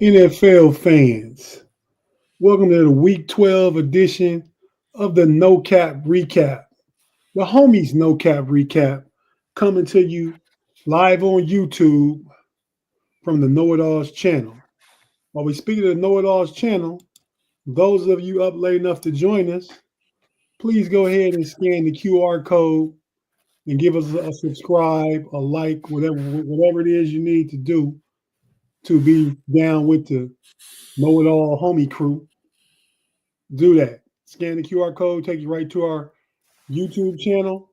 NFL fans, welcome to the Week 12 edition of the No Cap Recap. The Homies No Cap Recap coming to you live on YouTube from the Know It Alls channel. While we speak of the Know It Alls channel, those of you up late enough to join us, please go ahead and scan the QR code and give us a subscribe, a like, whatever it is you need to do to be down with the Know It All homie crew. Do that. Scan the QR code, take you right to our YouTube channel.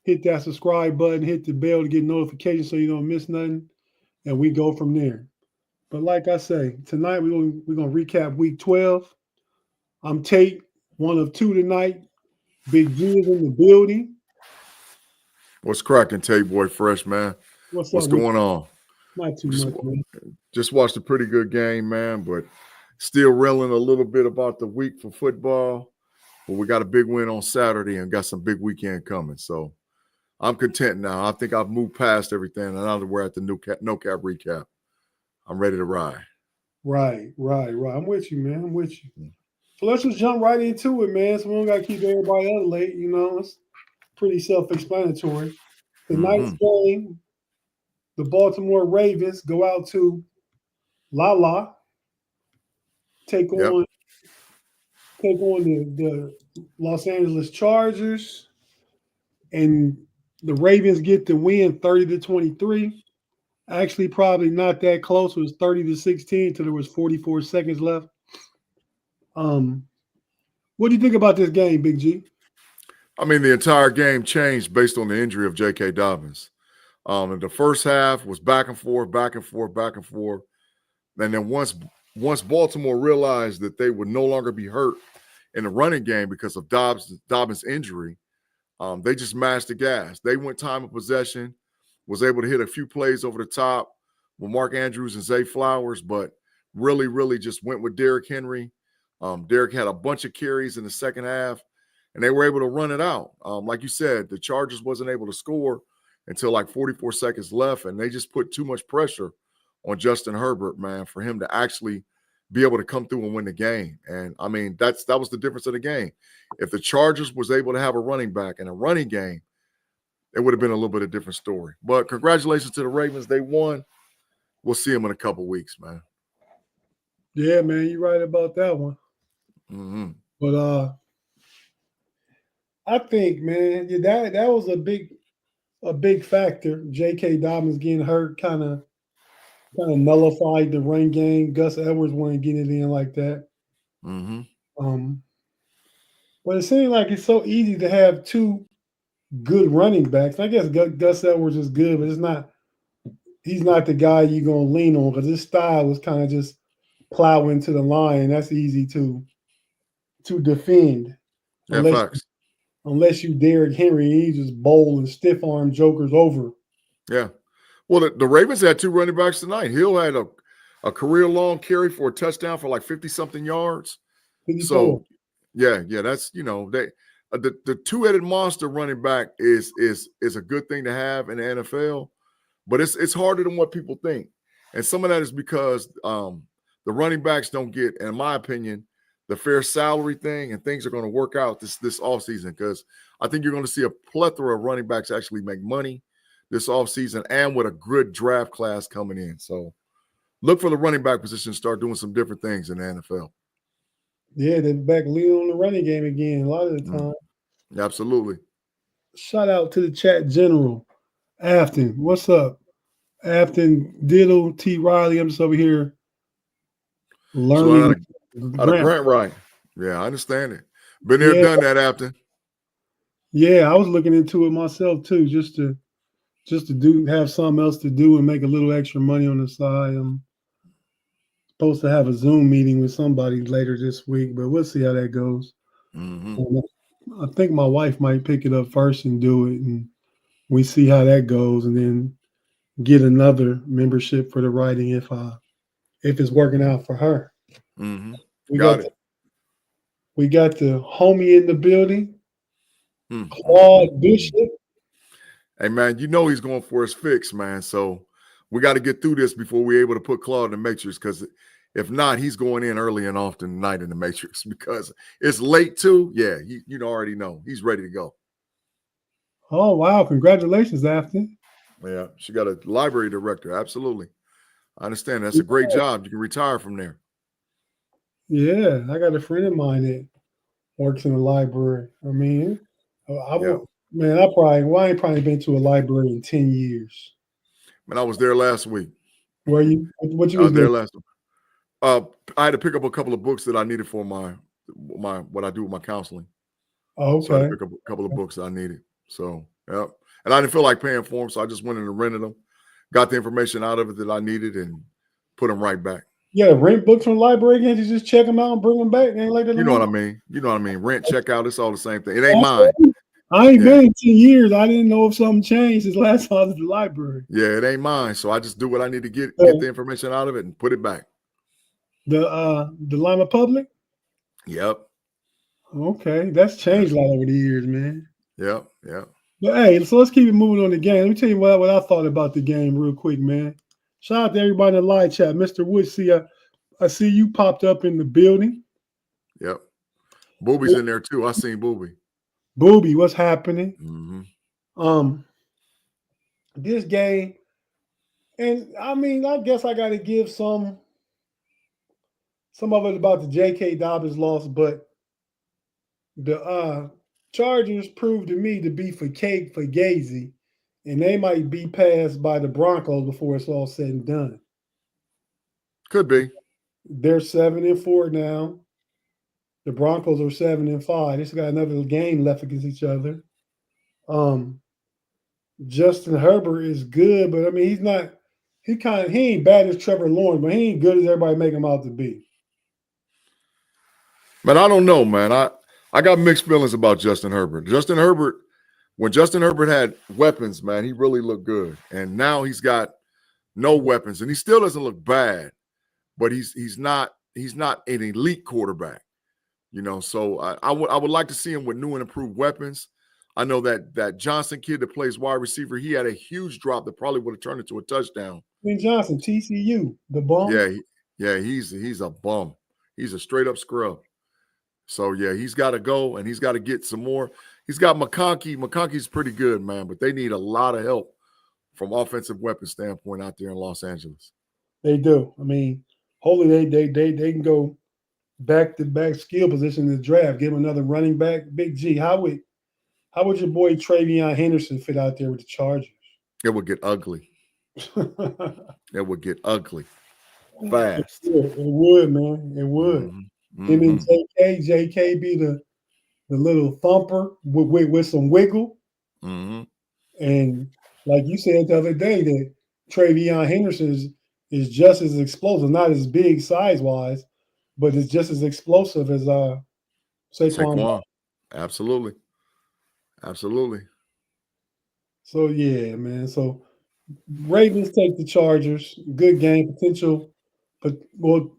Hit that subscribe button, hit the bell to get notifications so you don't miss nothing, and we go from there. But like I say, tonight we're gonna recap Week 12. I'm Tate, one of two tonight. Big G is in the building. What's cracking, Tate Boy Fresh, man? What's going on? Not too much, man. Just watched a pretty good game, man, but still reeling a little bit about the week for football. But we got a big win on Saturday and got some big weekend coming. So I'm content now. I think I've moved past everything, and now that we're at the No Cap Recap, I'm ready to ride. Right. I'm with you, man. I'm with you. So let's just jump right into it, man. So we don't got to keep everybody up late. You know, it's pretty self-explanatory. Tonight's game, the Baltimore Ravens go out to La take on the Los Angeles Chargers, and the Ravens get the win 30-23. Actually, probably not that close. It was 30-16 until there was 44 seconds left. What do you think about this game, Big G? I mean, the entire game changed based on the injury of J.K. Dobbins. And the first half was back and forth. And then once Baltimore realized that they would no longer be hurt in the running game because of Dobbins' injury, they just mashed the gas. They went time of possession, was able to hit a few plays over the top with Mark Andrews and Zay Flowers, but really just went with Derrick Henry. Derrick had a bunch of carries in the second half, and they were able to run it out. Like you said, the Chargers wasn't able to score until like 44 seconds left, and they just put too much pressure on Justin Herbert, man, for him to actually be able to come through and win the game. And, I mean, that was the difference of the game. If the Chargers was able to have a running back in a running game, it would have been a little bit of a different story. But congratulations to the Ravens. They won. We'll see them in a couple weeks, man. Yeah, man, you're right about that one. But I think, man, that was a big factor. J.K. Dobbins getting hurt kind of nullified the run game. Gus Edwards wasn't getting it in like that. But it seems like it's so easy to have two good running backs. I guess Gus Edwards is good, but he's not the guy you're gonna lean on because his style is kind of just plow into the line. That's easy to defend. Unless you Derrick Henry, he just bowl and stiff arm jokers over. Yeah. Well, the Ravens had two running backs tonight. Hill had a career-long carry for a touchdown for like 50-something yards. 54. So, yeah, that's, the two-headed monster running back is a good thing to have in the NFL, but it's harder than what people think. And some of that is because the running backs don't get, in my opinion, the fair salary thing, and things are going to work out this offseason because I think you're going to see a plethora of running backs actually make money this offseason and with a good draft class coming in. So look for the running back position to start doing some different things in the NFL. Yeah, they're back leading on the running game again a lot of the time. Absolutely. Shout out to the chat general. Afton, what's up? Afton, Diddle, T. Riley, I'm just over here learning. Out of Grant Wright. Yeah, I understand it. Been there, done that, Afton. Yeah, I was looking into it myself too, just to have something else to do and make a little extra money on the side. I'm supposed to have a Zoom meeting with somebody later this week, but we'll see how that goes. I think my wife might pick it up first and do it, and we see how that goes, and then get another membership for the writing if it's working out for her. We got the homie in the building, Claude Bishop. Hey, man, he's going for his fix, man. So we got to get through this before we're able to put Claude in the matrix because If not, he's going in early and often tonight in the Matrix because it's late too. Yeah, you already know he's ready to go. Oh wow! Congratulations, Afton. Yeah, she got a library director. Absolutely, I understand. That's a great job. You can retire from there. Yeah, I got a friend of mine that works in a library. I mean, I Yeah, will. Man, I ain't probably been to a library in 10 years. and I was there last week. Where you? What you I was was there doing? last week. I had to pick up a couple of books that I needed for my what I do with my counseling. Oh, So I had okay. to pick up a couple of books that I needed. So yeah, and I didn't feel like paying for them, so I just went in and rented them, got the information out of it that I needed, and put them right back. Yeah, rent books from the library again. You just check them out and bring them back. Ain't like that no You know more. what I mean? You know what I mean? Rent, check out, it's all the same thing. It ain't mine. I ain't Yeah. been in 10 years. I didn't know if something changed since last time I was at the library. Yeah, it ain't mine. So I just do what I need to get the information out of it and put it back. The Lima Public? Yep. Okay. That's changed a lot over the years, man. Yep. But hey, so let's keep it moving on the game. Let me tell you what I thought about the game real quick, man. Shout out to everybody in the live chat. Mr. Woods, I see you popped up in the building. Yep. Booby's in there too. I seen Booby. Booby, what's happening? Mm-hmm. This game, and I mean, I guess I got to give some of it about the J.K. Dobbins loss, but the Chargers proved to me to be for cake for Gazy, and they might be passed by the Broncos before it's all said and done. Could be. They're 7-4 now. The Broncos are 7-5. They still got another game left against each other. Justin Herbert is good, but I mean he's not. He ain't bad as Trevor Lawrence, but he ain't good as everybody make him out to be. But I don't know, man. I got mixed feelings about Justin Herbert. When Justin Herbert had weapons, man, he really looked good. And now he's got no weapons, and he still doesn't look bad, but he's not an elite quarterback. You know, so I would like to see him with new and improved weapons. I know that Johnson kid that plays wide receiver, he had a huge drop that probably would have turned into a touchdown. Ben Johnson, TCU, the bum. Yeah, he's a bum. He's a straight up scrub. So yeah, he's got to go and he's got to get some more. He's got McConkey. McConkey's pretty good, man, but they need a lot of help from offensive weapon standpoint out there in Los Angeles. They do. I mean, hopefully they can go back-to-back skill position in the draft. Give him another running back. Big G, how would your boy Travion Henderson fit out there with the Chargers? It would get ugly. It would get ugly fast. It would, man. It would. Mm-hmm. Him and JK be the little thumper with some wiggle. Mm-hmm. And like you said the other day, that Travion Henderson is just as explosive, not as big size-wise, but it's just as explosive as Saquon. Absolutely. So yeah, man. So Ravens take the Chargers. Good game potential, but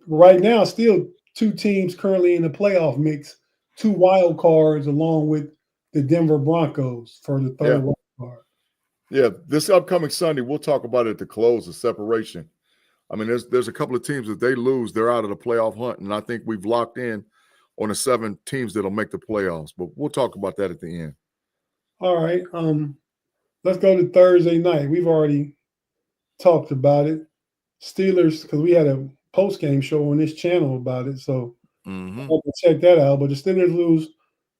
right now still two teams currently in the playoff mix. Two wild cards along with the Denver Broncos for the third wild card. Yeah, this upcoming Sunday we'll talk about it at the close of separation. I mean, there's a couple of teams that they lose, they're out of the playoff hunt, and I think we've locked in on the 7 teams that'll make the playoffs. But we'll talk about that at the end. All right. Let's go to Thursday night. We've already talked about it. Steelers, because we had a post-game show on this channel about it, so Mm-hmm. I'll have to check that out. But the Steelers lose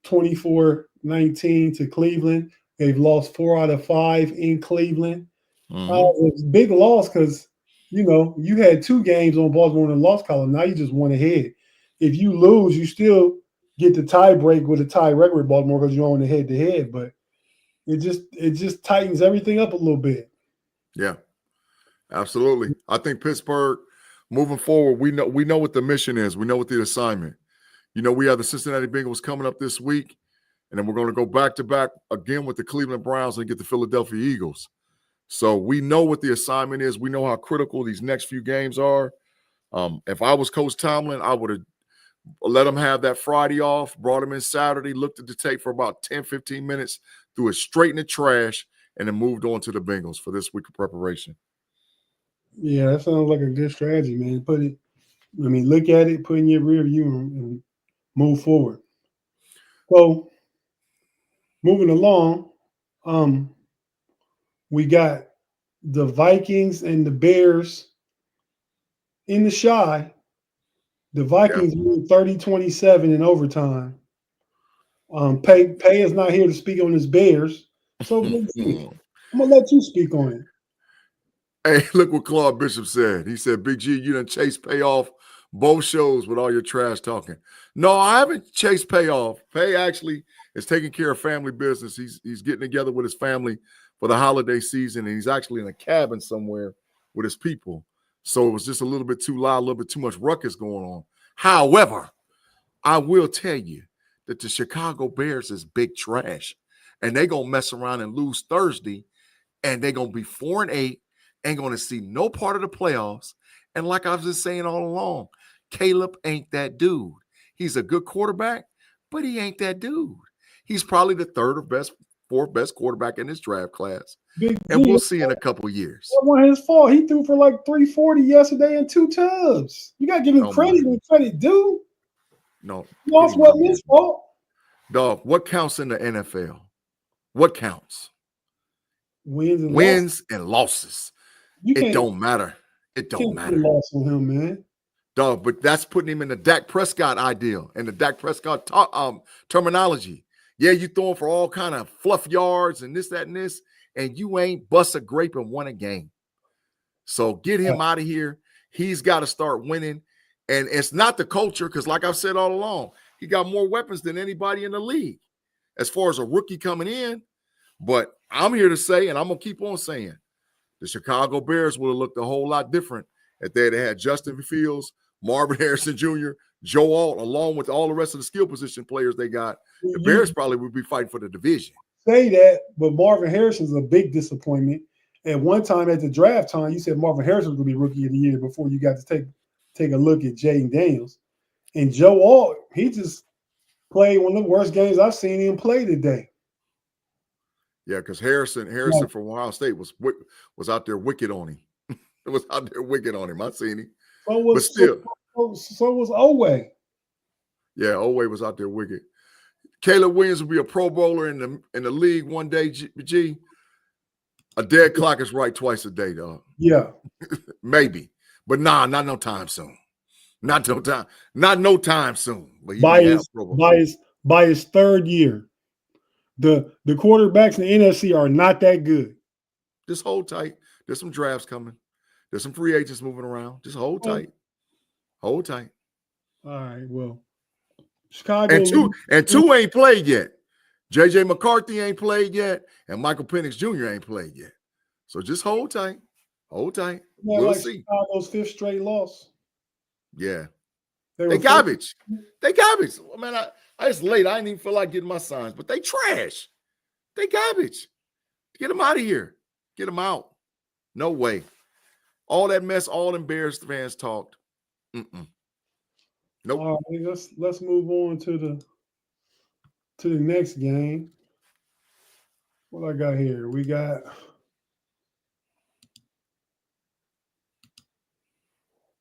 24-19 to Cleveland. They've lost 4 out of 5 in Cleveland. It's a big loss because, you had 2 games on Baltimore in the loss column. Now you just went ahead. If you lose, you still get the tie break with a tie record with Baltimore because you're on the head-to-head. But it just tightens everything up a little bit. Yeah, absolutely. I think Pittsburgh, moving forward, we know what the mission is. We know what the assignment. We have the Cincinnati Bengals coming up this week, and then we're going to go back-to-back again with the Cleveland Browns and get the Philadelphia Eagles. So we know what the assignment is. We know how critical these next few games are. If I was Coach Tomlin, I would have let him have that Friday off, brought him in Saturday, looked at the tape for about 10, 15 minutes, threw it straight in the trash, and then moved on to the Bengals for this week of preparation. Yeah, that sounds like a good strategy, man. I mean, look at it, put in your rear view, and move forward. So, moving along, we got the Vikings and the Bears in the shy. The Vikings won 30-27 in overtime. Pay is not here to speak on his Bears. So, I'm going to let you speak on it. Hey, look what Claude Bishop said. He said, Big G, you done chase payoff both shows with all your trash talking. No, I haven't chased payoff. Pay actually is taking care of family business. He's getting together with his family for the holiday season, and he's actually in a cabin somewhere with his people. So it was just a little bit too loud, a little bit too much ruckus going on. However, I will tell you that the Chicago Bears is big trash, and they're going to mess around and lose Thursday, and they're going to be 4-8, ain't going to see no part of the playoffs. And like I was just saying all along, Caleb ain't that dude. He's a good quarterback, but he ain't that dude. He's probably the fourth best quarterback in this draft class. And we'll see in a couple years. That wasn't his fault. He threw for like 340 yesterday and 2 tubs. You got to give him credit when credit due. No. Loss wasn't his fault. Dog, what counts in the NFL? What counts? Wins and losses. It don't matter. It don't matter. Loss on him, man. Dog, but that's putting him in the Dak Prescott ideal and the Dak Prescott terminology. Yeah, you throwing for all kind of fluff yards and this, that, and this, and you ain't bust a grape and won a game. So get him out of here. He's got to start winning. And it's not the culture, because like I've said all along, he got more weapons than anybody in the league as far as a rookie coming in. But I'm here to say, and I'm going to keep on saying, the Chicago Bears would have looked a whole lot different if they had Justin Fields, Marvin Harrison Jr., Joe Alt, along with all the rest of the skill position players they got. The Bears probably would be fighting for the division. Say that, but Marvin Harrison's a big disappointment. At one time at the draft time, you said Marvin Harrison was going to be rookie of the year before you got to take a look at Jaden Daniels. And Joe Alt, he just played one of the worst games I've seen him play today. Yeah, because Harrison from Ohio State was out there wicked on him. It was out there wicked on him. I seen him. But still. So was Owe. Yeah, Owe was out there wicked. Caleb Williams will be a Pro Bowler in the league one day, G. A dead clock is right twice a day, dog. Yeah. Maybe. But not no time soon. Not no time soon. But by his third year. The quarterbacks in the NFC are not that good. Just hold tight. There's some drafts coming. There's some free agents moving around. Just hold tight. Hold tight. All right. Well, Chicago and two ain't played yet. JJ McCarthy ain't played yet, and Michael Penix Jr. ain't played yet. So just hold tight. Hold tight. Yeah, we'll like see. Chicago's 5th straight loss. Yeah. They garbage. They garbage. I mean, it's late. I didn't even feel like getting my signs, but they trash. They garbage. Get them out of here. Get them out. No way. All that mess, all them Bears fans talked. Nope. All right, let's move on to the next game. What I got here? We got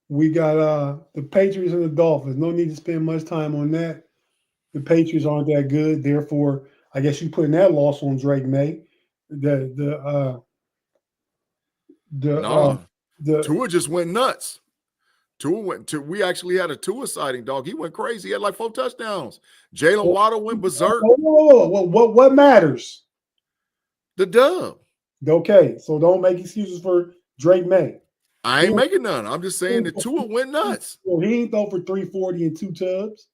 the Patriots and the Dolphins. No need to spend much time on that. The Patriots aren't that good. Therefore, I guess you putting that loss on Drake May. Tua just went nuts. We actually had a Tua sighting, dog. He went crazy. He had like 4 touchdowns. Jalen Waddle went berserk. What matters? The dub. Okay, so don't make excuses for Drake May. I ain't making none. I'm just saying that Tua went nuts. Well, he ain't throw for 340 and 2 tubs.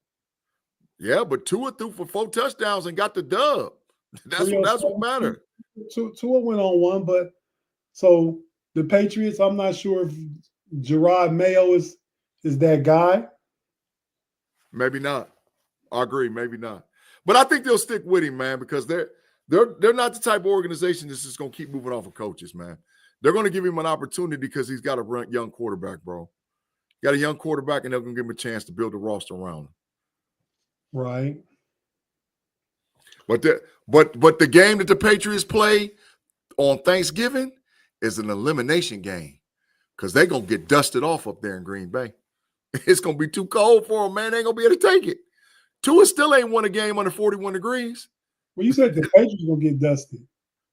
Yeah, but Tua threw for 4 touchdowns and got the dub. That's what mattered. Tua went on one, but so the Patriots, I'm not sure if Gerard Mayo is that guy. Maybe not. I agree. Maybe not. But I think they'll stick with him, man, because they're not the type of organization that's just going to keep moving off of coaches, man. They're going to give him an opportunity because he's got a young quarterback, bro. Got a young quarterback, and they're going to give him a chance to build a roster around him. Right. But the game that the Patriots play on Thanksgiving is an elimination game because they're going to get dusted off up there in Green Bay. It's going to be too cold for them, man. They ain't going to be able to take it. Tua still ain't won a game under 41 degrees. Well, you said the Patriots going to get dusted.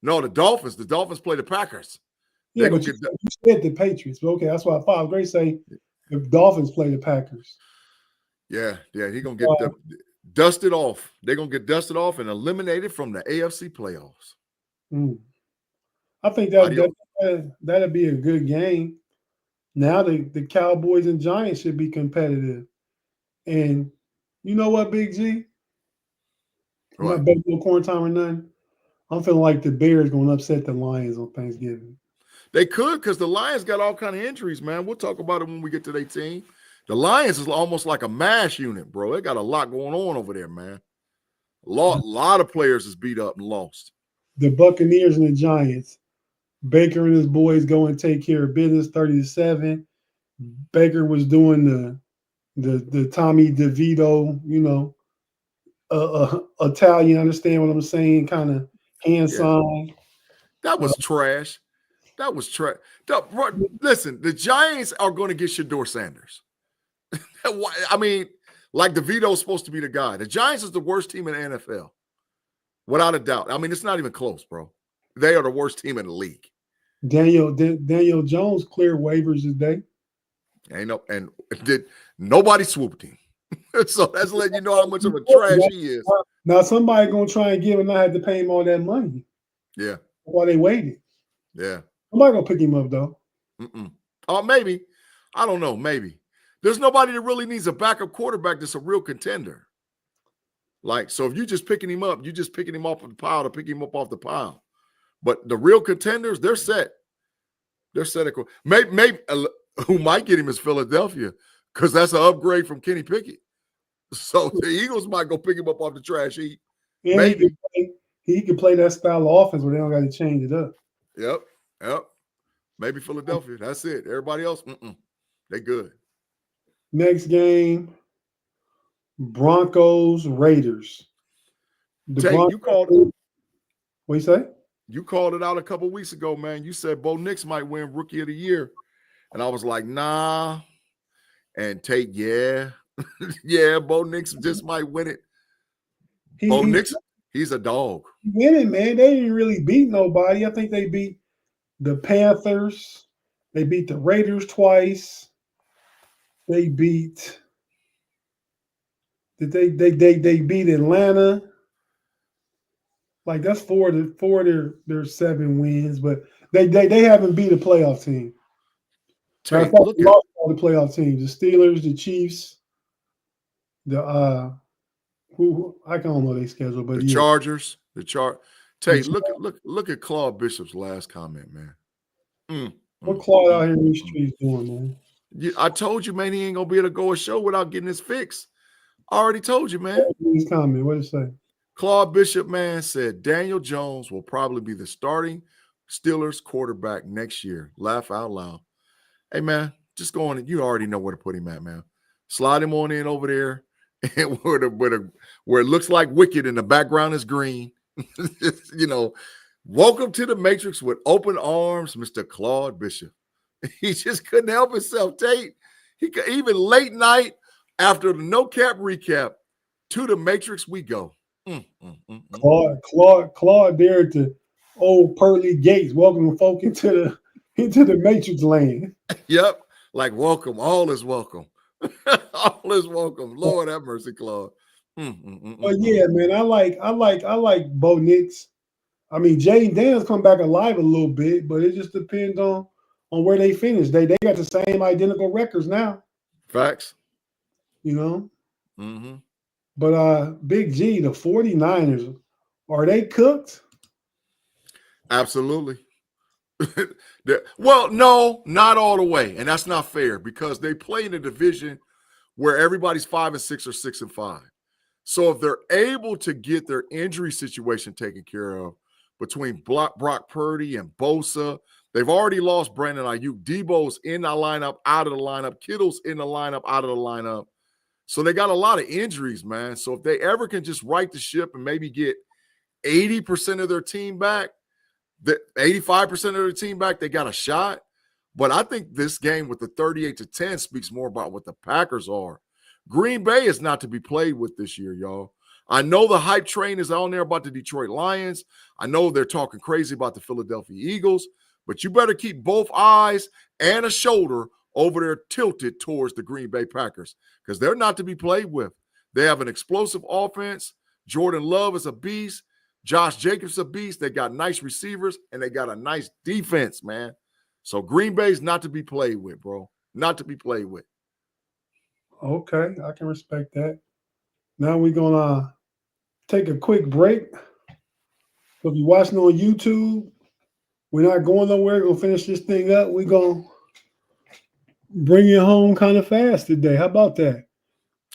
No, the Dolphins. The Dolphins play the Packers. Yeah, but you said the Patriots. But okay, that's why I thought. I was going to say the Dolphins play the Packers. Yeah. He's going to get dusted off. They're going to get dusted off and eliminated from the AFC playoffs. I think that'd be a good game. Now the Cowboys and Giants should be competitive. And you know what, Big G? I'm not betting no corn time or nothing. I'm feeling like the Bears going to upset the Lions on Thanksgiving. They could, because the Lions got all kind of injuries, man. We'll talk about it when we get to their team. The Lions is almost like a mash unit, bro. They got a lot going on over there, man. A lot of players is beat up and lost. The Buccaneers and the Giants. Baker and his boys go and take care of business, 30-7. Baker was doing the Tommy DeVito, Italian, understand what I'm saying, kind of hand sign. That was trash. That was trash. Listen, the Giants are going to get Shedeur Sanders. I mean, like DeVito's supposed to be the guy. The Giants is the worst team in the NFL, without a doubt. I mean, it's not even close, bro. They are the worst team in the league. Daniel Jones cleared waivers today. And did nobody swooped him. So that's letting you know how much of a trash he is. Now somebody gonna try and give him. I had to pay him all that money. Yeah. While they waited. Yeah. Somebody gonna pick him up though. Maybe. I don't know. Maybe. There's nobody that really needs a backup quarterback that's a real contender. Like, so if you're just picking him up, you're just picking him off of the pile to pick him up off the pile. But the real contenders, they're set. They're set. Maybe who might get him is Philadelphia, because that's an upgrade from Kenny Pickett. So the Eagles might go pick him up off the trash heap. Yeah, maybe he could play that style of offense where they don't got to change it up. Yep. Maybe Philadelphia. That's it. Everybody else, they good. Next game, Broncos Raiders. You called it. What you say? You called it out a couple weeks ago, man. You said Bo Nix might win Rookie of the Year. And I was like, nah. And Tate, yeah. Yeah, Bo Nix just might win it. Bo Nix, he's a dog. He winning, man. They didn't really beat nobody. I think they beat the Panthers. They beat the Raiders twice. They beat they beat Atlanta. Like that's four of their 7 wins, but they haven't beat a playoff team. Lost all the playoff teams: the Steelers, the Chiefs, who I don't know their schedule, but the Chargers, Tate, look at Claude Bishop's last comment, man. What Claude out here in these streets doing, man? I told you, man, he ain't gonna be able to go a show without getting his fix. I already told you, man. His comment, what did it say? Claude Bishop, man, said Daniel Jones will probably be the starting Steelers quarterback next year. Laugh out loud. Hey, man, just go on. You already know where to put him at, man. Slide him on in over there, and where it looks like wicked and the background is green. Welcome to the Matrix with open arms, Mr. Claude Bishop. He just couldn't help himself, Tate. He could, even late night after the no cap recap, to the Matrix we go. Claude there at the old pearly gates, welcoming folk into the Matrix land. Yep, like welcome, all is welcome. All is welcome. Lord have mercy, Claude. But yeah, man, I like Bo Nix. I mean, Jaden Daniels come back alive a little bit, but it just depends on where they finish. They got the same identical records now. Facts. But Big G, the 49ers, are they cooked? Absolutely. Well, no, not all the way. And that's not fair because they play in a division where everybody's 5-6 or 6-5. So if they're able to get their injury situation taken care of between Brock Purdy and Bosa, they've already lost Brandon Ayuk. Debo's in the lineup, out of the lineup. Kittle's in the lineup, out of the lineup. So they got a lot of injuries, man. So if they ever can just right the ship and maybe get 80% of their team back, 85% of their team back, they got a shot. But I think this game with the 38-10 speaks more about what the Packers are. Green Bay is not to be played with this year, y'all. I know the hype train is on there about the Detroit Lions. I know they're talking crazy about the Philadelphia Eagles, but you better keep both eyes and a shoulder over there tilted towards the Green Bay Packers because they're not to be played with. They have an explosive offense. Jordan Love is a beast. Josh Jacobs a beast. They got nice receivers, and they got a nice defense, man. So Green Bay's not to be played with, bro. Not to be played with. Okay, I can respect that. Now we're going to take a quick break. So if you're watching on YouTube, we're not going nowhere. We're going to finish this thing up. We're going to bring it home kind of fast today. How about that?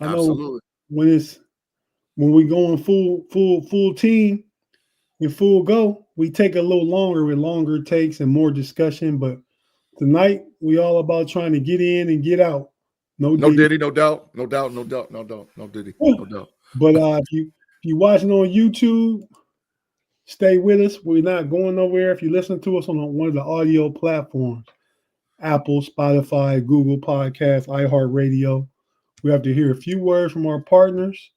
I Absolutely. know when we going full team and full go, we take a little longer with longer takes and more discussion. But tonight, we all about trying to get in and get out. No Diddy, no doubt. No doubt, no doubt, no doubt, no Diddy, no doubt. But if you're watching on YouTube, stay with us. We're not going nowhere. If you listen to us on one of the audio platforms, Apple, Spotify, Google Podcasts, iHeartRadio, we have to hear a few words from our partners,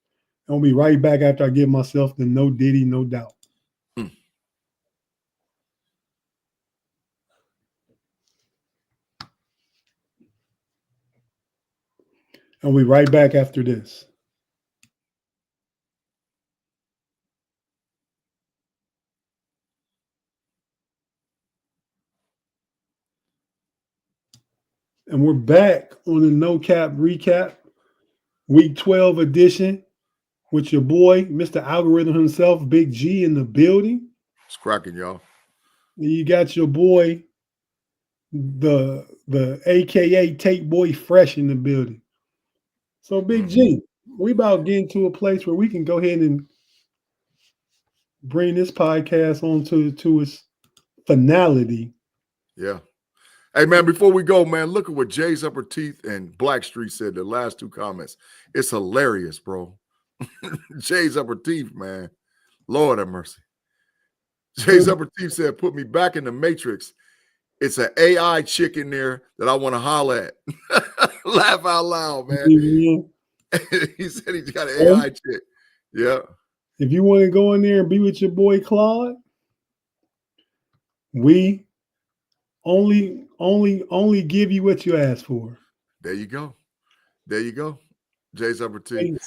and we'll be right back after I give myself the no Diddy, no doubt. And we'll be right back after this. And we're back on the No Cap Recap, Week 12 edition with your boy, Mr. Algorithm himself, Big G in the building. It's cracking, y'all. And you got your boy, the AKA Tate Boy Fresh in the building. So, Big G, we about getting to a place where we can go ahead and bring this podcast on to its finality. Yeah. Hey, man, before we go, man, look at what Jay's Upper Teeth and Blackstreet said, the last two comments. It's hilarious, bro. Jay's Upper Teeth, man. Lord have mercy. Jay's Upper Teeth said, put me back in the Matrix. It's an AI chick in there that I want to holler at. Laugh out loud, man. He said he's got an AI chick. Yeah. If you want to go in there and be with your boy Claude, we only give you what you ask for. There you go. There you go. Jay's Upper Teeth.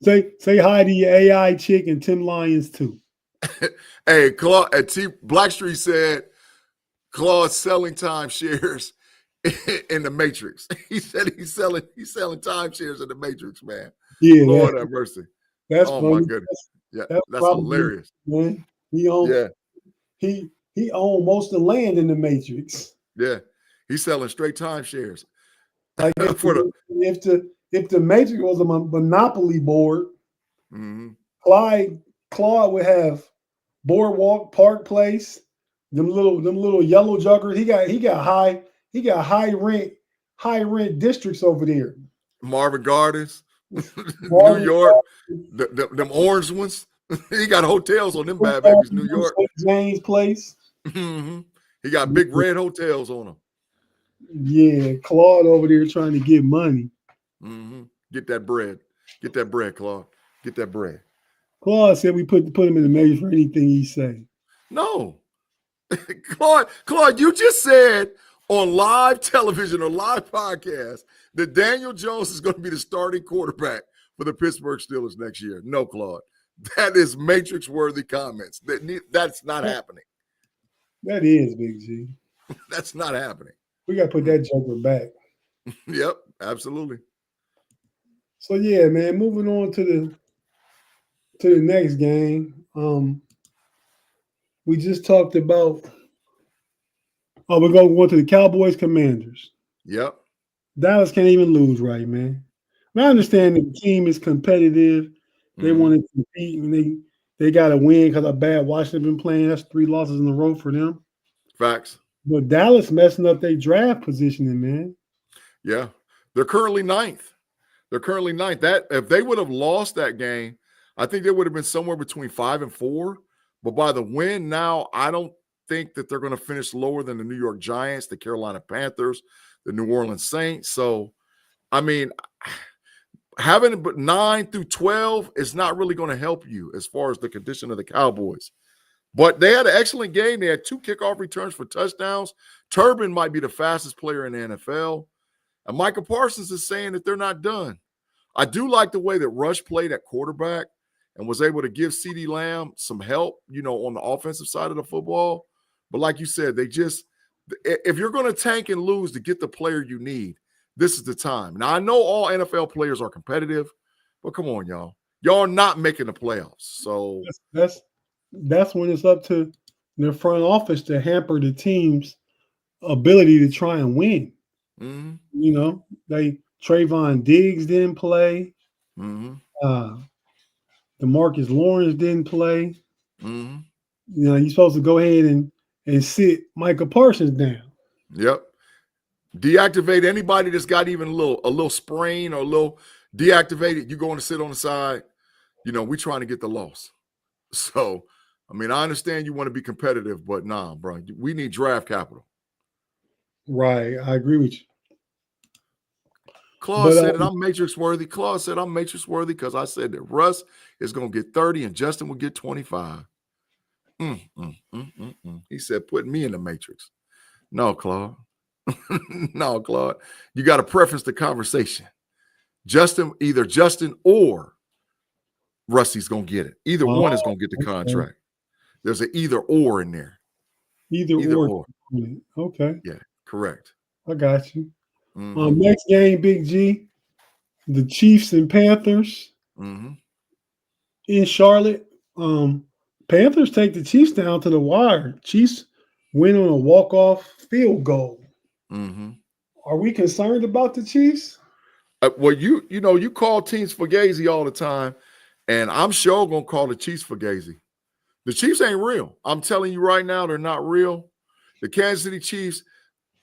Say hi to your AI chick and Tim Lyons too. Hey, Claude Blackstreet said Claude's selling timeshares in the Matrix. He said he's selling timeshares in the Matrix, man. Yeah, Lord have mercy. That's oh funny. My goodness. That's hilarious. Man. He owned most of the land in the Matrix. Yeah, he's selling straight timeshares. Like if the Matrix was a monopoly board, Claude would have Boardwalk, Park Place, them little yellow joggers. He got high rent districts over there. Marvin Gardens, New York, them orange ones. He got hotels on them bad babies, New York. James Place. He got big red hotels on them. Yeah, Claude over there trying to get money. Get that bread. Get that bread, Claude. Get that bread. Claude said we put him in the measure for anything he say. No. Claude, you just said on live television or live podcast that Daniel Jones is going to be the starting quarterback for the Pittsburgh Steelers next year. No, Claude. That is Matrix-worthy comments. That's not happening. That is, Big G. That's not happening. We got to put that joker back. Yep, absolutely. So, yeah, man, moving on to the next game. We just talked about we're going to go to the Cowboys Commanders. Yep. Dallas can't even lose right, man. I understand the team is competitive. They want to compete, and they got to win because of bad Washington been playing. That's 3 losses in a row for them. Facts. But Dallas messing up their draft positioning, man. Yeah. They're currently 9th. That if they would have lost that game, I think they would have been somewhere between 5 and 4. But by the win now, I don't think that they're going to finish lower than the New York Giants, the Carolina Panthers, the New Orleans Saints. So, I mean, having it but 9 through 12 is not really going to help you as far as the condition of the Cowboys. But they had an excellent game. They had 2 kickoff returns for touchdowns. Turbin might be the fastest player in the NFL. And Micah Parsons is saying that they're not done. I do like the way that Rush played at quarterback and was able to give CeeDee Lamb some help, on the offensive side of the football. But like you said, if you're going to tank and lose to get the player you need, this is the time. Now, I know all NFL players are competitive, but come on, y'all. Y'all are not making the playoffs. So that's when it's up to the front office to hamper the team's ability to try and win. Trayvon Diggs didn't play. DeMarcus Lawrence didn't play. You're supposed to go ahead and sit Micah Parsons down. Yep. Deactivate anybody that's got even a little sprain or a little deactivated. You're going to sit on the side. We're trying to get the loss. So, I mean, I understand you want to be competitive, but nah, bro. We need draft capital. Right. I agree with you. Claude said that I'm matrix worthy. Claude said I'm matrix worthy because I said that Russ is going to get 30 and Justin will get 25. He said, put me in the matrix. No, Claude. No, Claude. You got to preference the conversation. Either Justin or Rusty's going to get it. Either one is going to get the contract. There's an either or in there. Either or. Okay. Yeah, correct. I got you. Next game, Big G, the Chiefs and Panthers in Charlotte. Panthers take the Chiefs down to the wire. Chiefs win on a walk-off field goal. Are we concerned about the Chiefs? Well, you call teams fugazi all the time, and I'm sure going to call the Chiefs fugazi. The Chiefs ain't real. I'm telling you right now, they're not real. The Kansas City Chiefs,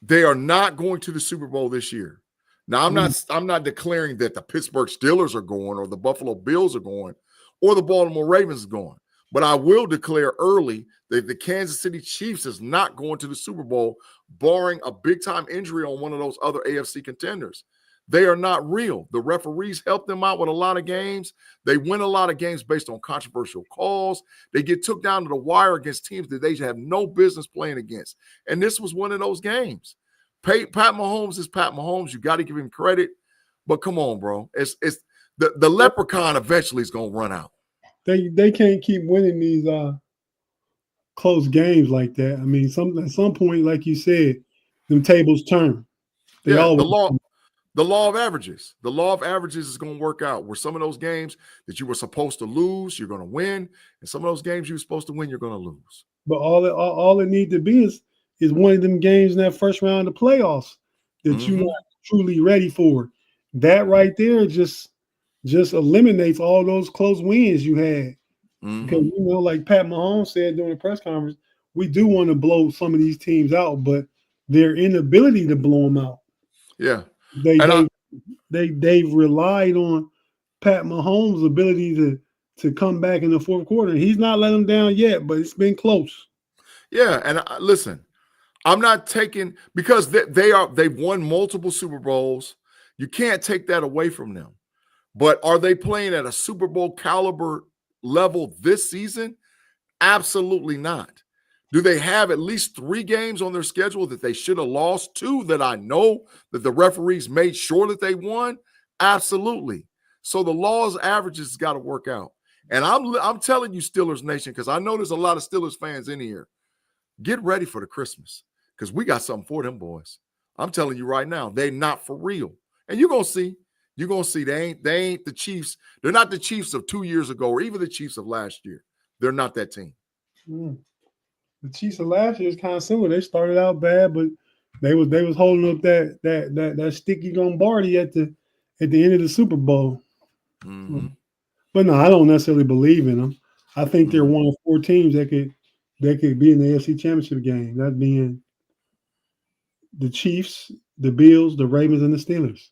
they are not going to the Super Bowl this year. Now, I'm not declaring that the Pittsburgh Steelers are going or the Buffalo Bills are going or the Baltimore Ravens are going. But I will declare early that the Kansas City Chiefs is not going to the Super Bowl, barring a big-time injury on one of those other AFC contenders. They are not real. The referees help them out with a lot of games. They win a lot of games based on controversial calls. They get took down to the wire against teams that they have no business playing against. And this was one of those games. Pat Mahomes is Pat Mahomes. You got to give him credit. But come on, bro. It's the leprechaun eventually is going to run out. They can't keep winning these close games like that. I mean, at some point, like you said, them tables turn. The law of averages. The law of averages is going to work out where some of those games that you were supposed to lose, you're going to win. And some of those games you were supposed to win, you're going to lose. But all it needs to be is one of them games in that first round of the playoffs that you're not truly ready for. That right there just eliminates all those close wins you had. Because, like Pat Mahomes said during the press conference, we do want to blow some of these teams out, but their inability to blow them out. Yeah. They've relied on Pat Mahomes' ability to come back in the fourth quarter. He's not let them down yet, but it's been close. Yeah, and listen, I'm not taking because they've won multiple Super Bowls. You can't take that away from them. But are they playing at a Super Bowl caliber level this season? Absolutely not. Do they have at least 3 games on their schedule that they should have lost? 2 that I know that the referees made sure that they won? Absolutely. So the law's averages has got to work out. And I'm telling you, Steelers Nation, because I know there's a lot of Steelers fans in here. Get ready for the Christmas because we got something for them boys. I'm telling you right now, they're not for real. And you're going to see. You're going to see they ain't the Chiefs. They're not the Chiefs of 2 years ago or even the Chiefs of last year. They're not that team. The Chiefs of last year is kind of similar. They started out bad, but they was holding up that sticky Lombardi at the end of the Super Bowl. But no, I don't necessarily believe in them. I think they're one of 4 teams that could be in the AFC Championship game. That being the Chiefs, the Bills, the Ravens, and the Steelers.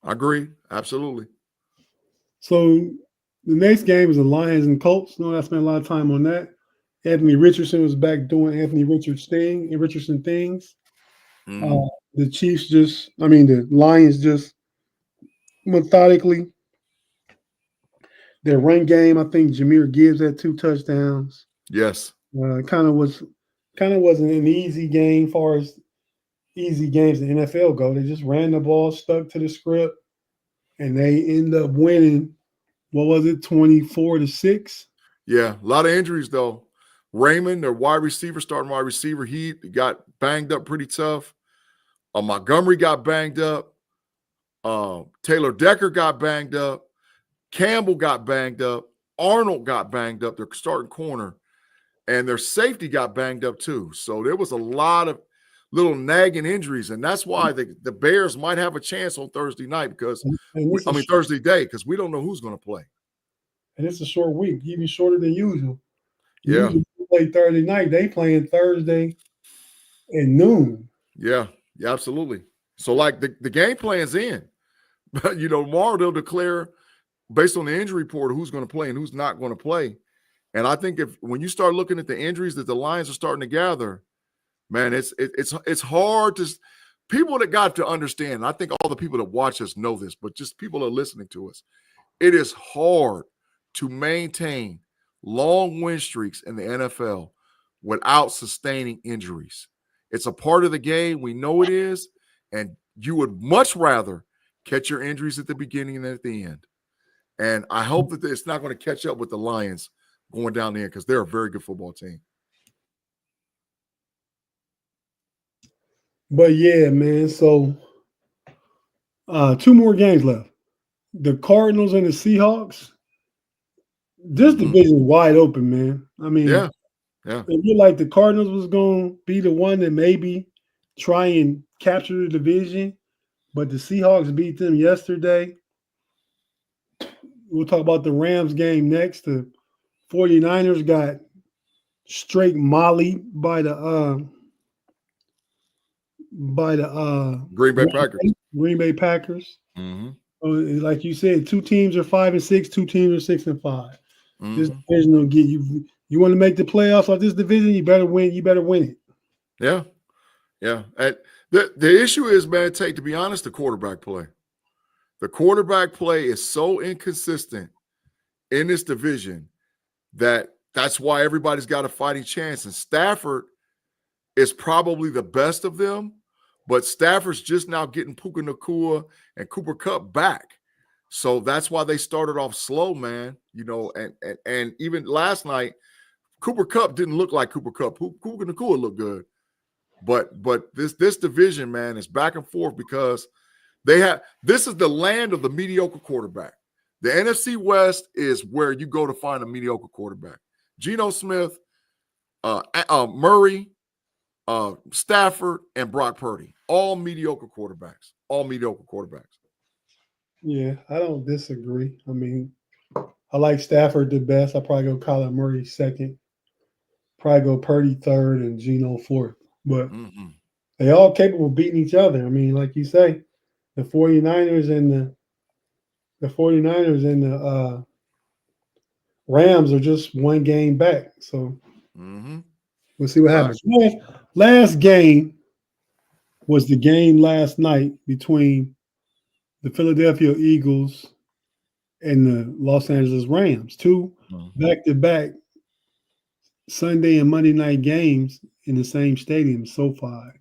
I agree. Absolutely. So the next game is the Lions and Colts. I spent a lot of time on that. Anthony Richardson was back doing Richardson things. Mhm. The the Lions just methodically their run game. I think Jameer Gibbs had 2 touchdowns. Yes. Kind of wasn't an easy game, far as easy games in the NFL go. They just ran the ball, stuck to the script, and they end up winning. What was it, 24-6? Yeah, a lot of injuries though. Raymond, their starting wide receiver, he got banged up pretty tough. Montgomery got banged up. Taylor Decker got banged up. Campbell got banged up. Arnold got banged up, their starting corner. And their safety got banged up too. So there was a lot of little nagging injuries. And that's why the Bears might have a chance on Thursday night because, Thursday day, because we don't know who's going to play. And it's a short week, even shorter than usual. Yeah. Usually they play Thursday night. They playing Thursday at noon. Yeah, absolutely. So, like, the game plan's in. But, tomorrow they'll declare, based on the injury report, who's going to play and who's not going to play. And I think when you start looking at the injuries that the Lions are starting to gather, man, it's hard to – people that got to understand, and I think all the people that watch us know this, but just people that are listening to us, it is hard to maintain long win streaks in the NFL without sustaining injuries. It's a part of the game. We know it is, and you would much rather catch your injuries at the beginning than at the end. And I hope that it's not going to catch up with the Lions going down the end because they're a very good football team. But yeah, man. So 2 more games left. The Cardinals and the Seahawks. This division is wide open, man. I mean, yeah. If you're like the Cardinals was going to be the one that maybe try and capture the division, but the Seahawks beat them yesterday. We'll talk about the Rams game next. The 49ers got straight mollied by the Green Bay Packers. Green Bay Packers. Mm-hmm. Like you said, 2 teams are 5-6, 2 teams are 6-5. Mm-hmm. This division will get you. You want to make the playoffs of this division, you better win. You better win it. Yeah. And the issue is, man, Tate, to be honest, the quarterback play. The quarterback play is so inconsistent in this division that's why everybody's got a fighting chance. And Stafford is probably the best of them, but Stafford's just now getting Puka Nacua and Cooper Kupp back. So that's why they started off slow, man. And even last night, Cooper Kupp didn't look like Cooper Kupp. Puka Nacua looked good. But this division, man, is back and forth because this is the land of the mediocre quarterback. The NFC West is where you go to find a mediocre quarterback. Geno Smith, Murray, Stafford, and Brock Purdy. All mediocre quarterbacks. Yeah, I don't disagree. I mean, I like Stafford the best. I'll probably go Kyler Murray second. Probably go Purdy third and Geno fourth. But they all capable of beating each other. I mean, like you say, the 49ers and the Rams are just 1 game back. So we'll see what happens. Last game was the game last night between the Philadelphia Eagles and the Los Angeles Rams. 2 back-to-back Sunday and Monday night games in the same stadium, SoFi.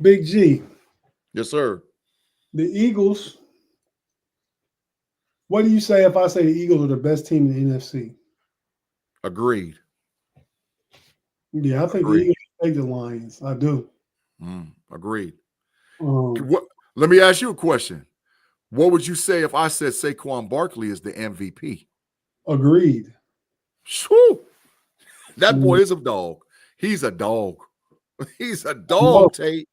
Big G. Yes, sir. The Eagles. What do you say if I say the Eagles are the best team in the NFC? Agreed. Yeah, I think the Eagles take the Lions. I do. Agreed. Let me ask you a question. What would you say if I said Saquon Barkley is the MVP? Agreed. Whew. That boy is a dog. He's a dog. He's a dog, Tate.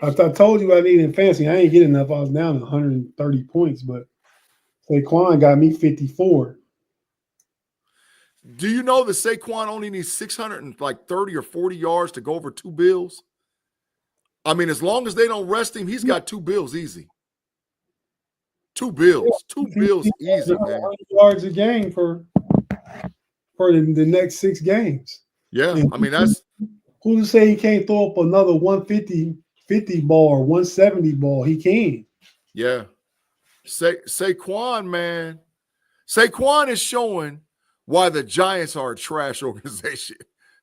I told you I needed fancy. I ain't getting enough. I was down to 130 points, but Saquon got me 54. Do you know that Saquon only needs 630 or 40 yards to go over 2 bills? I mean, as long as they don't rest him, he's got 2 bills easy. 2 bills. 2 bills easy, man. Yards a game for for the next 6 games. Yeah, And I mean that's who to say he can't throw up another 150 ball or 170 ball? He can. yeah. Saquon, man. Saquon is showing why the Giants are a trash organization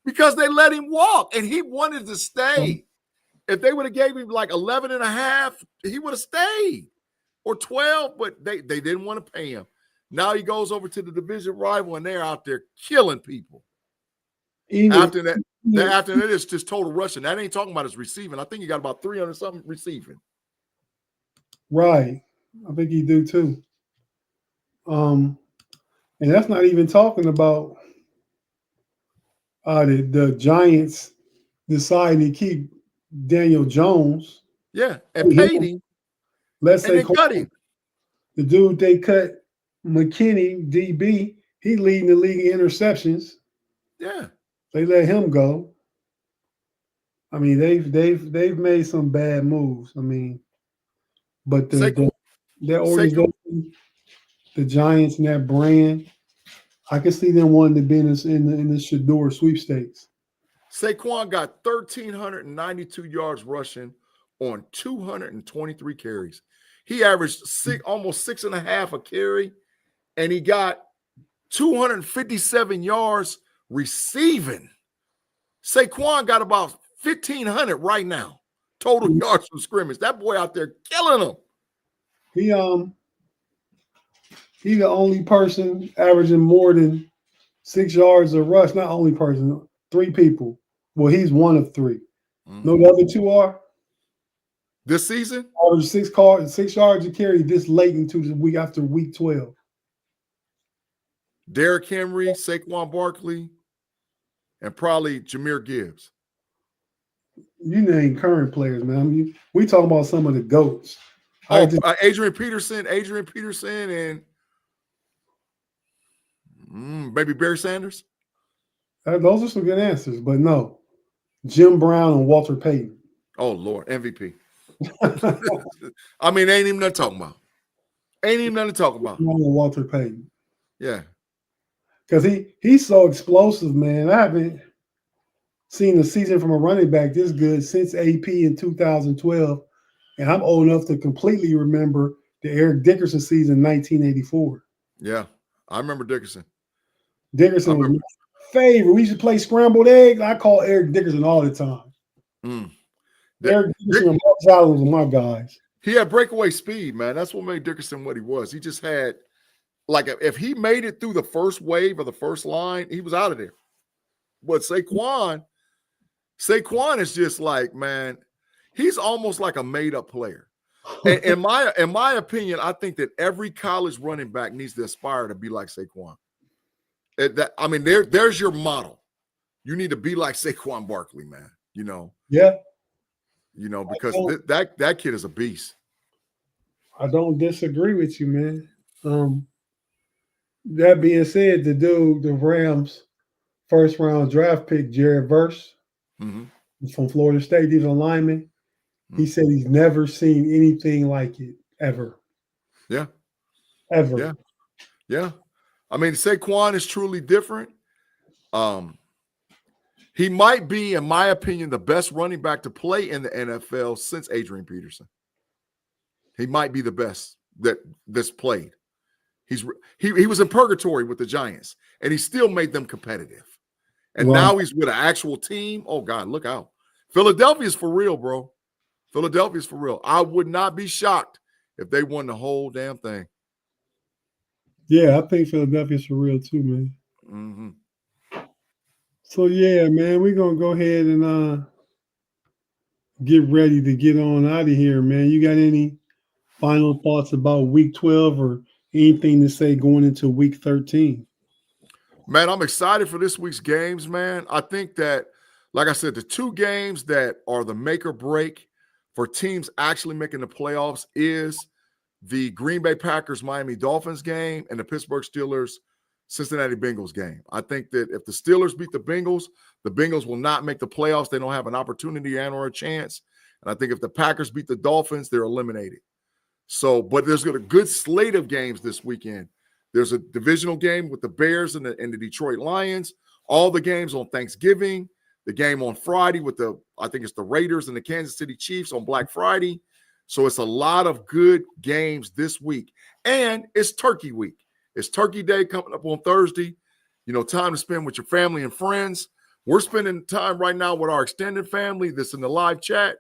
because they let him walk and he wanted to stay. If they would have gave him like 11 and a half, he would have stayed, or 12, but they didn't want to pay him. Now he goes over to the division rival and they're out there killing people. After that, it's just total rushing. That ain't talking about his receiving. I think he got about 300 something receiving. Right. I think he do too. And that's not even talking about the Giants deciding to keep Daniel Jones. Yeah, and paid him. Let's say cut him. The dude they cut, McKinney, DB, he leading the league in interceptions. Yeah. They let him go. I mean, they've made some bad moves. I mean, but that organization, the Giants and that brand, I can see them wanting to be in the Shador sweepstakes. Saquon got 1,392 yards rushing on 223 carries. He averaged almost 6.5 a carry, and he got 257 yards receiving. Saquon got about 1,500 right now total yards from scrimmage. That boy out there killing them. He the only person averaging more than 6 yards a rush. Not only person, 3 people. Well, he's one of 3. No, the other 2 are this season. Average 6 yards a carry this late into the week after week 12. Derrick Henry, Saquon Barkley, and probably Jahmyr Gibbs. You name current players, man. I mean, we talking about some of the GOATs. Adrian Peterson, and maybe Barry Sanders. Those are some good answers, but no. Jim Brown and Walter Payton. Oh, Lord, MVP. I mean, ain't even nothing to talk about. Walter Payton. Yeah. Because he's so explosive, man. I haven't seen a season from a running back this good since AP in 2012. And I'm old enough to completely remember the Eric Dickerson season 1984. Yeah, I remember Dickerson. Dickerson was my favorite. We used to play scrambled eggs. I call Eric Dickerson all the time. Eric Dickerson and Mark Allen were my guys. He had breakaway speed, man. That's what made Dickerson what he was. He just had, like, if he made it through the first wave or the first line, he was out of there. But Saquon is just like, man, he's almost like a made-up player. And in my opinion, I think that every college running back needs to aspire to be like Saquon. There's your model. You need to be like Saquon Barkley, man. Yeah. Because that kid is a beast. I don't disagree with you, man. That being said, the Rams first round draft pick, Jared Verse, from Florida State, he's a lineman. He said he's never seen anything like it ever. Yeah. Ever. Yeah. Yeah. I mean, Saquon is truly different. He might be, in my opinion, the best running back to play in the NFL since Adrian Peterson. He might be the best that's played. He was in purgatory with the Giants, and he still made them competitive. And now he's with an actual team. Oh, God, look out. Philadelphia's for real, bro. Philadelphia's for real. I would not be shocked if they won the whole damn thing. Yeah, I think Philadelphia's for real too, man. Mm-hmm. So, yeah, man, we're going to go ahead and get ready to get on out of here, man. You got any final thoughts about week 12 or anything to say going into week 13? Man, I'm excited for this week's games, man. I think that, like I said, the 2 games that are the make or break for teams actually making the playoffs is the Green Bay Packers Miami Dolphins game and the Pittsburgh Steelers Cincinnati Bengals game. I think that if the Steelers beat the Bengals will not make the playoffs. They don't have an opportunity and or a chance. And I think if the Packers beat the Dolphins, they're eliminated. So, but there's got a good slate of games this weekend. There's a divisional game with the Bears and the Detroit Lions. All the games on Thanksgiving. The game on Friday with I think it's the Raiders and the Kansas City Chiefs on Black Friday. So it's a lot of good games this week. And it's Turkey Week. It's Turkey Day coming up on Thursday. Time to spend with your family and friends. We're spending time right now with our extended family that's in the live chat.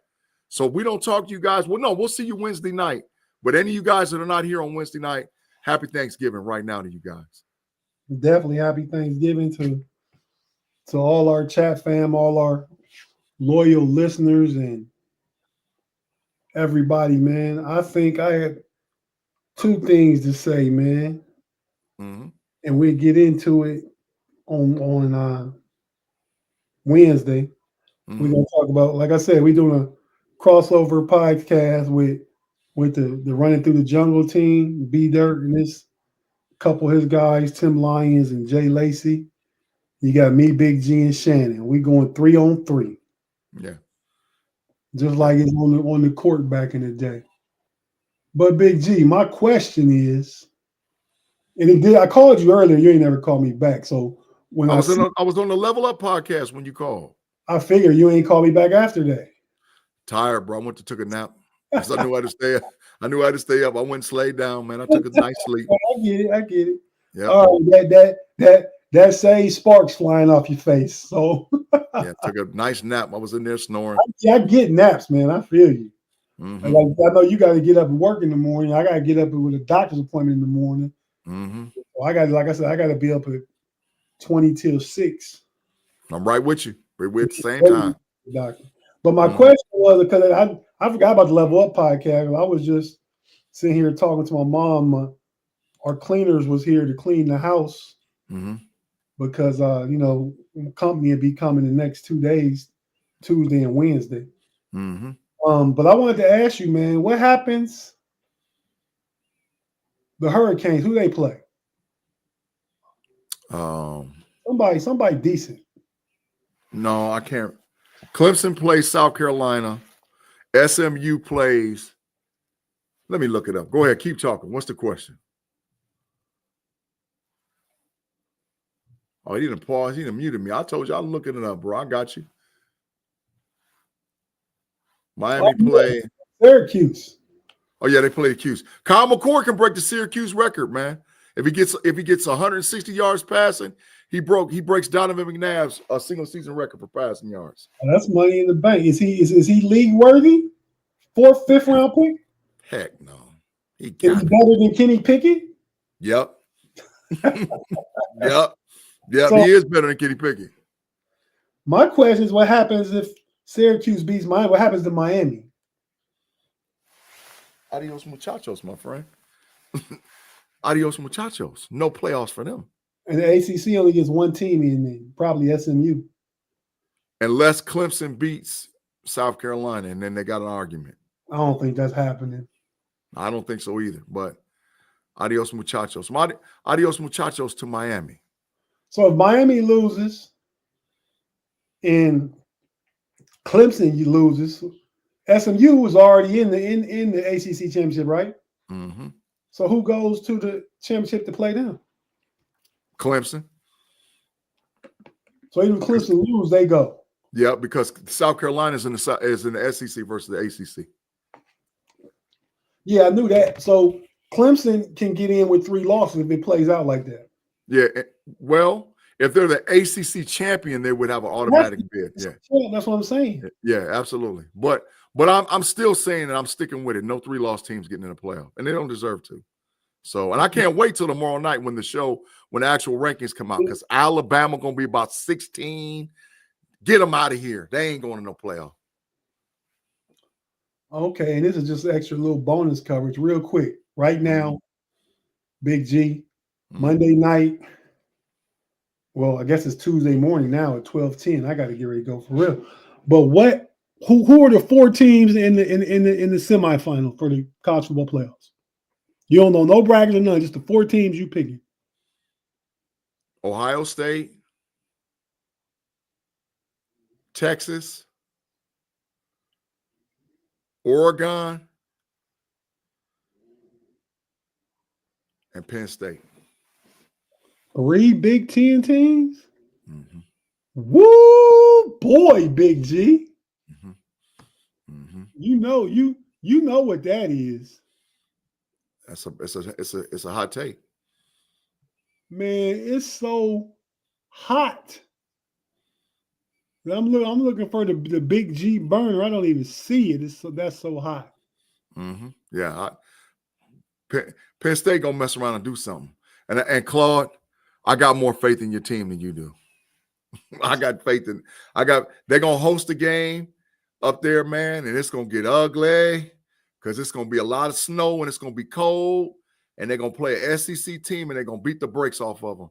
So if we don't talk to you guys, well, no, we'll see you Wednesday night. But any of you guys that are not here on Wednesday night, happy Thanksgiving right now to you guys. Definitely happy Thanksgiving to all our chat fam, all our loyal listeners, and everybody, man. I think I had two things to say, man. Mm-hmm. And we'll get into it on Wednesday. Mm-hmm. We're gonna talk about, like I said, we're doing a crossover podcast with the Running Through the Jungle team, B Dirt and this couple of his guys, Tim Lyons and Jay Lacey. You got me, Big G, and Shannon. We going 3-on-3. Yeah. Just like it's on the court back in the day. But Big G, my question is, and I called you earlier, you ain't never called me back. So when I was on the Level Up podcast when you called. I figure you ain't called me back after that. Tired, bro. I took a nap. Because I knew how to stay up. I up. I went and slayed down, man. I took a nice sleep. I get it. Yeah. All right, that saves sparks flying off your face. So yeah, took a nice nap. I was in there snoring. I get naps, man. I feel you. Mm-hmm. Like, I know you got to get up and work in the morning. I got to get up with a doctor's appointment in the morning. Mm-hmm. So I got to be up at 20 till 6. I'm right with you. We're at the same time. Doctor. But my question was, because I forgot about the Level Up podcast. I was just sitting here talking to my mom. Our cleaners was here to clean the house because company will be coming the next 2 days, Tuesday and Wednesday. But I wanted to ask you, man, what happens? The Hurricanes, who they play? Somebody decent. No, I can't. Clemson plays South Carolina. SMU plays. Let me look it up. Go ahead. Keep talking. What's the question? Oh, he didn't pause. He didn't mute me. I told you I'm looking it up, bro. I got you. Miami play Syracuse. Oh, yeah, they play the Qs. Kyle McCord can break the Syracuse record, man. If he gets 160 yards passing, he breaks Donovan McNabb's single season record for passing yards. Oh, that's money in the bank. Is he league worthy? 4th, 5th round pick? Heck no. Is he better than Kenny Pickett? Yep. Yep. So, he is better than Kenny Pickett. My question is, what happens if Syracuse beats Miami? What happens to Miami? Adios muchachos, my friend. Adios muchachos. No playoffs for them. And the ACC only gets one team in there, probably SMU. Unless Clemson beats South Carolina, and then they got an argument. I don't think that's happening. I don't think so either. But adios muchachos. Adios muchachos to Miami. So if Miami loses and Clemson loses, SMU was already in the ACC championship, right? Mm-hmm. So who goes to the championship to play them? Clemson. So even Clemson lose, they go. Yeah, because South Carolina is in the SEC versus the ACC. Yeah, I knew that. So Clemson can get in with 3 losses if it plays out like that. Yeah, well, if they're the ACC champion, they would have an automatic bid. Yeah, that's what I'm saying. Yeah, absolutely. But I'm still saying that I'm sticking with it. No 3-loss teams getting in the playoff, and they don't deserve to. So, and I can't wait till tomorrow night when the actual rankings come out, because Alabama gonna be about 16. Get them out of here. They ain't going to no playoff. Okay, and this is just extra little bonus coverage, real quick. Right now, Big G, Monday night. Well, I guess it's Tuesday morning now at 12:10. I got to get ready to go for real. But who are the 4 teams in the semifinal for the college football playoffs? You don't know no brackets or none, just the 4 teams you picking. Ohio State, Texas, Oregon, and Penn State. 3 Big Ten teams? Mm-hmm. Woo, boy, Big G. Mm-hmm. Mm-hmm. You know what that is. It's a hot take. Man, it's so hot. I'm looking for the Big G burner. I don't even see it. That's so hot. Mm-hmm. Yeah. Penn State gonna mess around and do something. And Claude, I got more faith in your team than you do. They're gonna host a game up there, man, and it's gonna get ugly because it's gonna be a lot of snow and it's gonna be cold, and they're gonna play an SEC team and they're gonna beat the brakes off of them.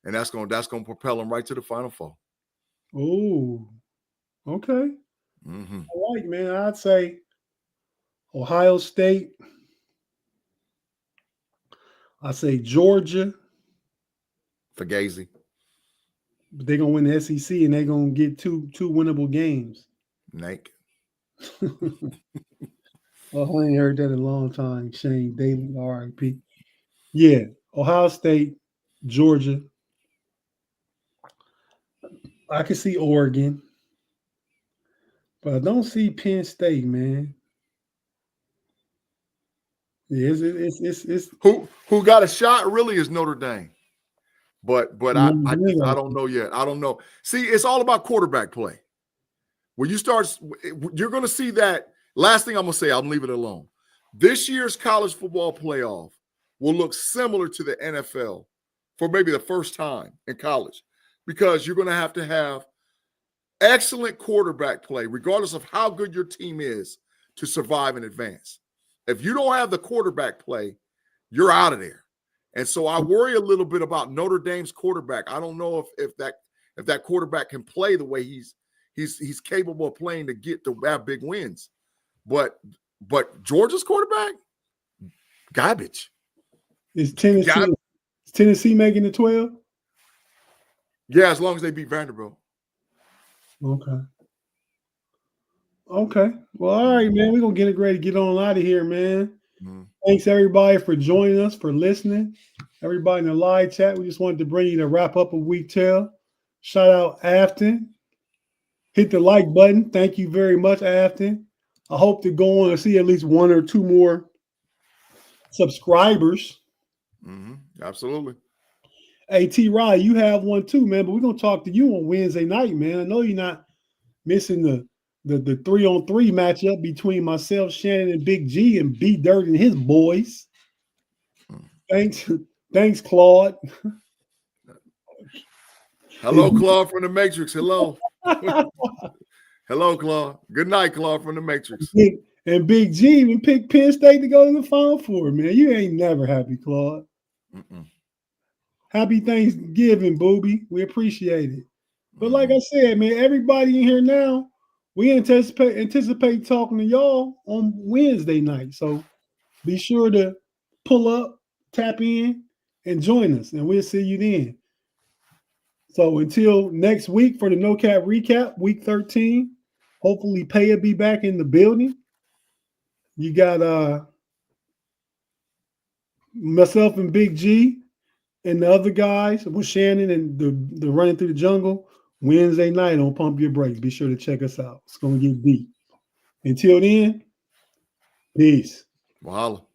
And that's gonna propel them right to the Final Four. Oh, okay. Mm-hmm. I like, man. I'd say Ohio State. I say Georgia. Fugazi. But they're gonna win the SEC and they're gonna get two winnable games. Nike. Oh, I ain't heard that in a long time. Shane Daly, RIP. Yeah, Ohio State, Georgia. I can see Oregon, but I don't see Penn State, man. Yeah, it's Who got a shot really is Notre Dame. But I don't know yet. I don't know. See, it's all about quarterback play. When you start, you're going to see that. Last thing I'm going to say, I'll leave it alone. This year's college football playoff will look similar to the NFL for maybe the first time in college because you're going to have excellent quarterback play, regardless of how good your team is, to survive and advance. If you don't have the quarterback play, you're out of there. And so I worry a little bit about Notre Dame's quarterback. I don't know if that quarterback can play the way he's capable of playing to have big wins. But Georgia's quarterback, garbage. Is Tennessee making the 12? Yeah, as long as they beat Vanderbilt. Okay. Well, all right, man. We're gonna get ready to get on out of here, man. Mm-hmm. Thanks everybody for joining us, for listening. Everybody in the live chat. We just wanted to bring you to wrap up a week 12. Shout out Afton. Hit the like button. Thank you very much, Afton. I hope to go on and see at least 1 or 2 more subscribers. Mm-hmm. Absolutely. Hey, T-Rod, you have one too, man, but we're going to talk to you on Wednesday night, man. I know you're not missing the 3-on-3 matchup between myself, Shannon, and Big G and B Dirt and his boys. Thanks, Claude. Hello, Claude from the Matrix. Hello. Hello, Claude. Good night, Claude from the Matrix. And Big G even picked Penn State to go to the Final Four, man. You ain't never happy, Claude. Mm-mm. Happy Thanksgiving, booby. We appreciate it. But like I said, man, everybody in here now, we anticipate talking to y'all on Wednesday night. So be sure to pull up, tap in, and join us, and we'll see you then. So until next week for the No Cap Recap, week 13, hopefully Paya be back in the building. You got myself and Big G and the other guys with Shannon and the Running Through the Jungle Wednesday night on Pump Your Brakes. Be sure to check us out. It's going to get deep. Until then, peace. Mahalo.